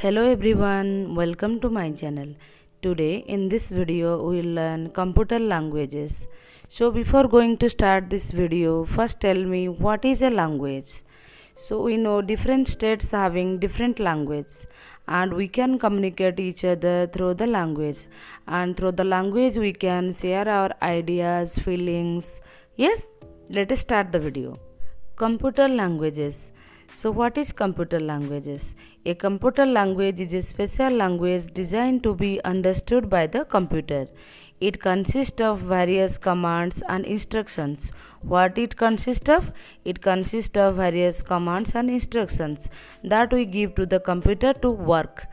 Hello everyone, welcome to my channel. Today in this video we will learn computer languages. So before going to start this video, first tell me what is a language. So we know different states having different language and we can communicate each other through the language, and through the language we can share our ideas, feelings. Yes, let us start the video. Computer languages. So what is computer languages? A computer language is a special language designed to be understood by the computer. It consists of various commands and instructions. What it consists of? It consists of various commands and instructions that we give to the computer to work.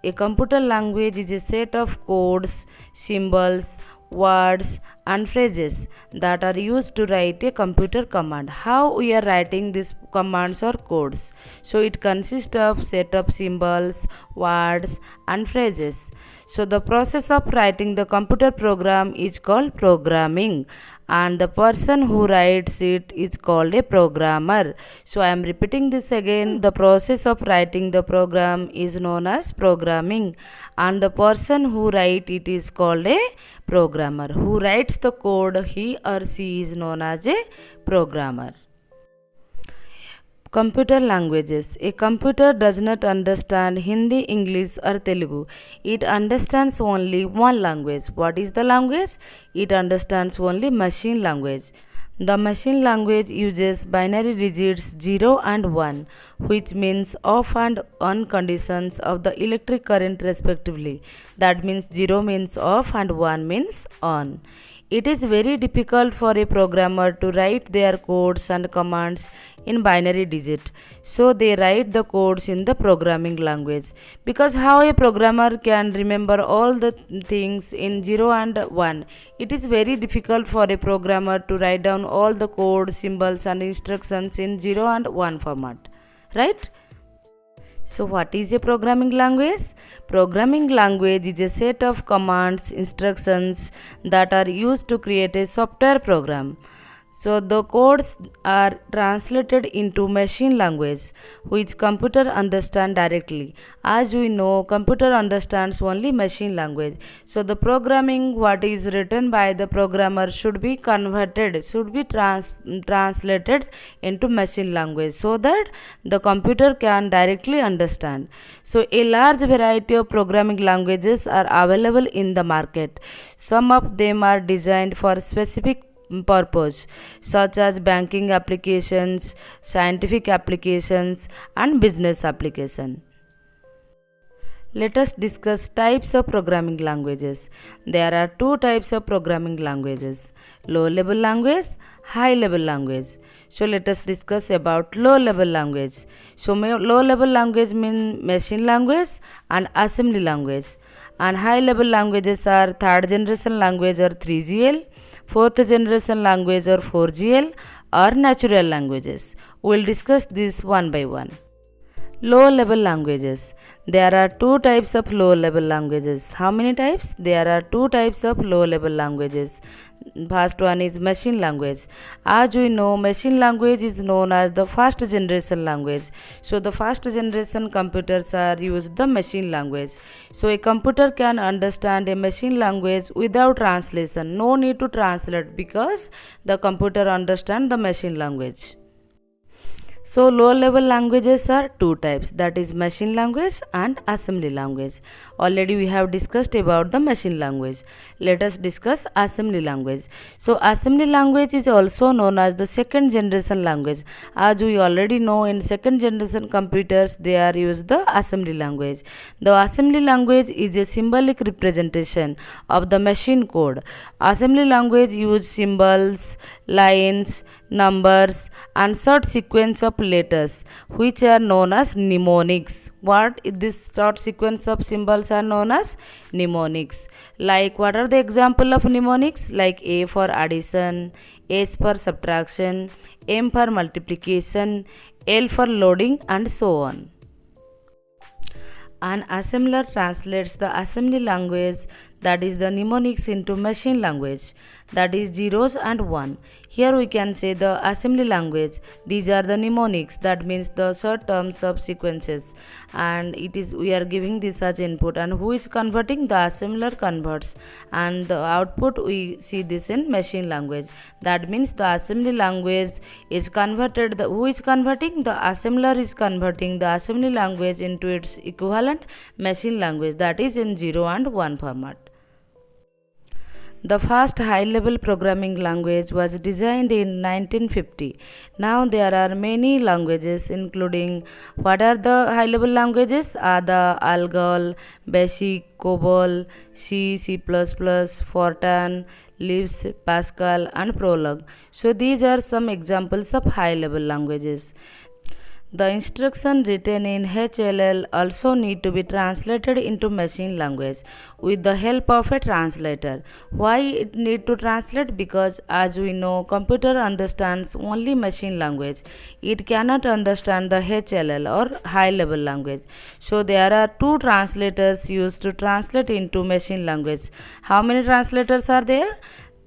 A computer language is a set of codes, symbols, words and phrases that are used to write a computer command. How we are writing these commands or codes? So it consists of set of symbols, words and phrases. So the process of writing the computer program is called programming, and the person who writes it is called a programmer. So I am repeating this again. The process of writing the program is known as programming, and the person who writes it is called a programmer. Who writes the code, he or she is known as a programmer. Computer languages. A computer does not understand Hindi, English or Telugu. It understands only one language. What is the language? It understands only machine language. The machine language uses binary digits 0 and 1, which means off and on conditions of the electric current respectively. That means 0 means off and 1 means on. It is very difficult for a programmer to write their codes and commands in binary digit. So they write the codes in the programming language. Because how a programmer can remember all the things in 0 and 1? It is very difficult for a programmer to write down all the codes, symbols and instructions in 0 and 1 format. Right? So what is a programming language? Programming language is a set of commands, instructions that are used to create a software program. So the codes are translated into machine language, which computer understand directly. As we know, computer understands only machine language. So the programming what is written by the programmer should be converted, should be translated into machine language so that the computer can directly understand. So a large variety of programming languages are available in the market. Some of them are designed for specific purpose, such as banking applications, scientific applications and business application. Let us discuss types of programming languages. There are two types of programming languages: low level language, high level language. So let us discuss about low level language. So low level language means machine language and assembly language, and high level languages are third generation language or 3GL, fourth generation language or 4GL, or natural languages. We will discuss this one by one. Low level languages. There are two types of low level languages. How many types? There are two types of low level languages. First one is machine language. As we know, machine language is known as the first generation language. So the first generation computers are used the machine language. So a computer can understand a machine language without translation. No need to translate because the computer understands the machine language. So low level languages are two types, that is machine language and assembly language. Already we have discussed about the machine language. Let us discuss assembly language. So assembly language is also known as the second generation language. As we already know, in second generation computers they are used the assembly language. The assembly language is a symbolic representation of the machine code. Assembly language use symbols, lines, numbers and short sequence of letters which are known as mnemonics. What this short sequence of symbols are known as mnemonics. Like what are the example of mnemonics? Like A for addition, S for subtraction, M for multiplication, L for loading and so on. An assembler translates the assembly language that is the mnemonics into machine language, that is zeros and 1. Here we can say the assembly language. These are the mnemonics, that means the short term subsequences, and we are giving this as input, and who is converting? The assembler converts, and the output we see this in machine language. That means the assembly language is converted. Who is converting? The assembler is converting the assembly language into its equivalent machine language, that is in 0 and 1 format. The first high-level programming language was designed in 1950. Now there are many languages, including what are the high-level languages? Ada, ALGOL, BASIC, COBOL, C, C++, Fortran, Lisp, Pascal, and Prolog. So these are some examples of high-level languages. The instruction written in HLL also need to be translated into machine language with the help of a translator. Why it need to translate? Because as we know, computer understands only machine language. It cannot understand the HLL or high level language. So there are two translators used to translate into machine language. How many translators are there?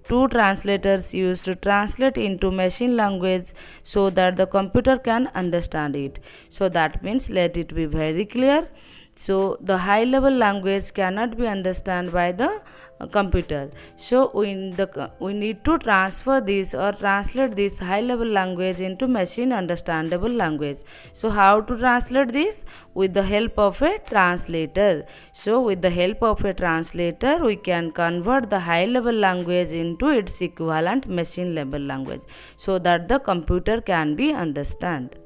Two translators used to translate into machine language so that the computer can understand it. So that means, let it be very clear. So the high level language cannot be understood by the computer. So we need to transfer this or translate this high level language into machine understandable language. So how to translate this? With the help of a translator. So with the help of a translator, we can convert the high level language into its equivalent machine level language so that the computer can be understood.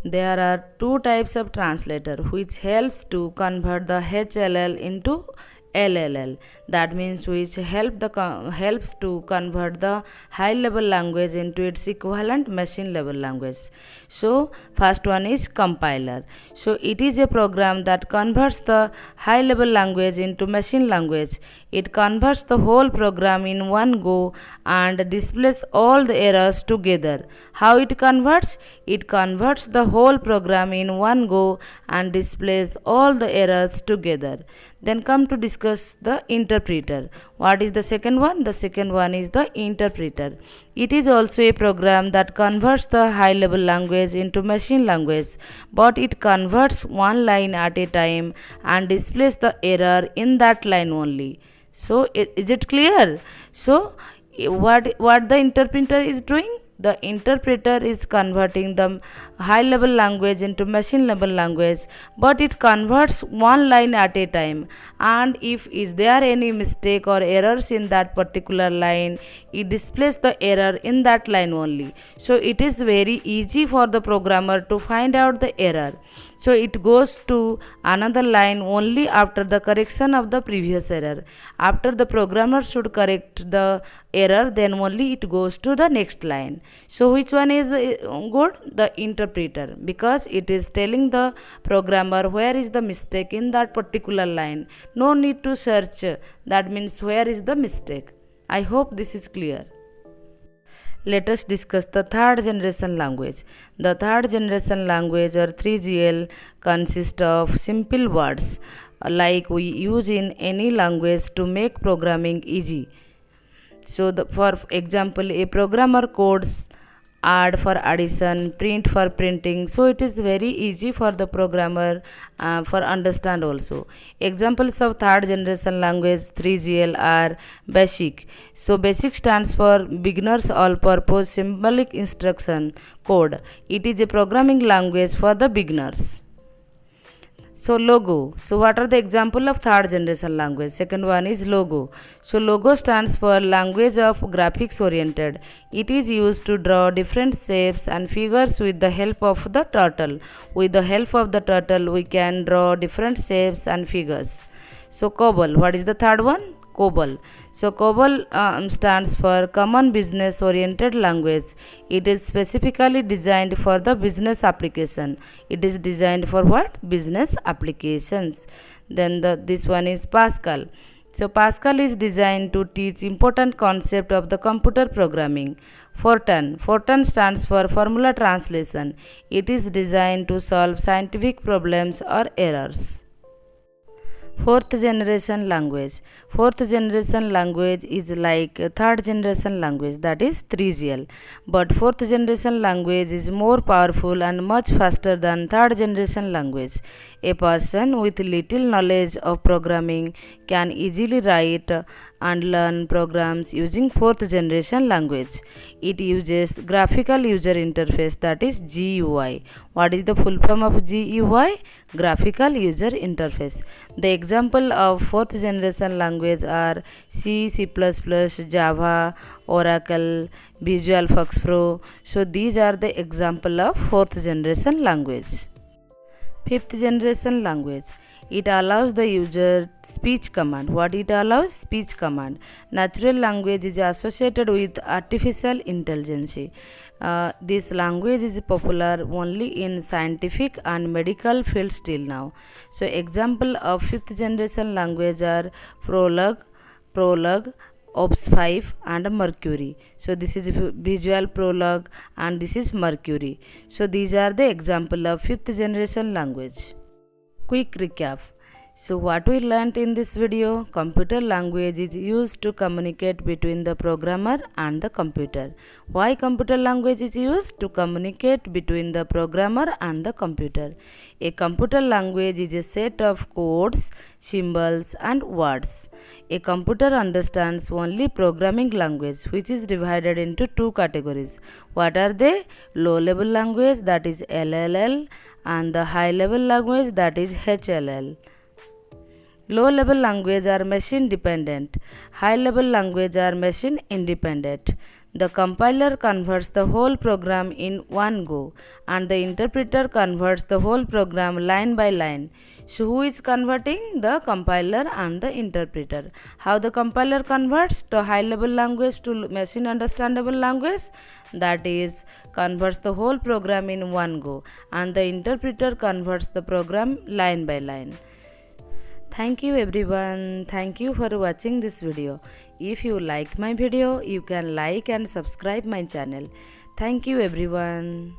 There are two types of translator which helps to convert the HLL into LLL. That means which helps to convert the high level language into its equivalent machine level language. So first one is compiler. So it is a program that converts the high level language into machine language. It converts the whole program in one go and displays all the errors together. How it converts? It converts the whole program in one go and displays all the errors together. Then come to discuss the interpreter. What is the second one? The second one is the interpreter. It is also a program that converts the high level language into machine language, but it converts one line at a time and displays the error in that line only. So is it clear? So what the interpreter is doing? The interpreter is converting the high level language into machine level language, but it converts one line at a time, and if is there any mistake or errors in that particular line, it displays the error in that line only. So it is very easy for the programmer to find out the error. So it goes to another line only after the correction of the previous error. After the programmer should correct the error, then only it goes to the next line. So which one is good? The interpreter, because it is telling the programmer where is the mistake in that particular line. No need to search. That means where is the mistake. I hope this is clear. Let us discuss the third generation language. The third generation language or 3GL consists of simple words like we use in any language to make programming easy. So for example, a programmer codes add for addition, print for printing. So it is very easy for the programmer for understand also. Examples of third generation language 3GL are BASIC. So BASIC stands for Beginners All Purpose Symbolic Instruction Code. It is a programming language for the beginners. So Logo. So what are the example of third generation language? Second one is Logo. So Logo stands for language of graphics oriented. It is used to draw different shapes and figures with the help of the turtle. With the help of the turtle, we can draw different shapes and figures. So COBOL. What is the third one? COBOL. So COBOL stands for Common Business Oriented Language. It is specifically designed for the business application. It is designed for what? Business applications. Then this one is Pascal. So Pascal is designed to teach important concept of the computer programming. Fortran. Fortran stands for Formula Translation. It is designed to solve scientific problems or errors. Fourth generation language. Fourth generation language is like third generation language, that is 3GL. But fourth generation language is more powerful and much faster than third generation language. A person with little knowledge of programming can easily write and learn programs using fourth generation language. It uses graphical user interface, that is GUI. What is the full form of GUI? Graphical user interface. The example of fourth generation language are C, C++, Java, Oracle, Visual Fox Pro. So these are the example of fourth generation language. Fifth generation language. It allows the user speech command. What it allows? Speech command. Natural language is associated with artificial intelligence. This language is popular only in scientific and medical fields till now. So example of fifth generation language are Prolog, OPS5 and Mercury. So this is Visual Prolog and this is Mercury. So these are the example of fifth generation language. Quick recap. So what we learnt in this video: computer language is used to communicate between the programmer and the computer. Why computer language is used? To communicate between the programmer and the computer. A computer language is a set of codes, symbols and words. A computer understands only programming language, which is divided into two categories. What are they? Low level language, that is LLL, and the high level language, that is HLL. Low level language are machine dependent. High level language are machine independent. The compiler converts the whole program in one go and the interpreter converts the whole program line by line. So who is converting? The compiler and the interpreter. How the compiler converts to high level language to machine understandable language? That is, converts the whole program in one go and the interpreter converts the program line by line. Thank you everyone. Thank you for watching this video. If you like my video, you can like and subscribe my channel. Thank you everyone.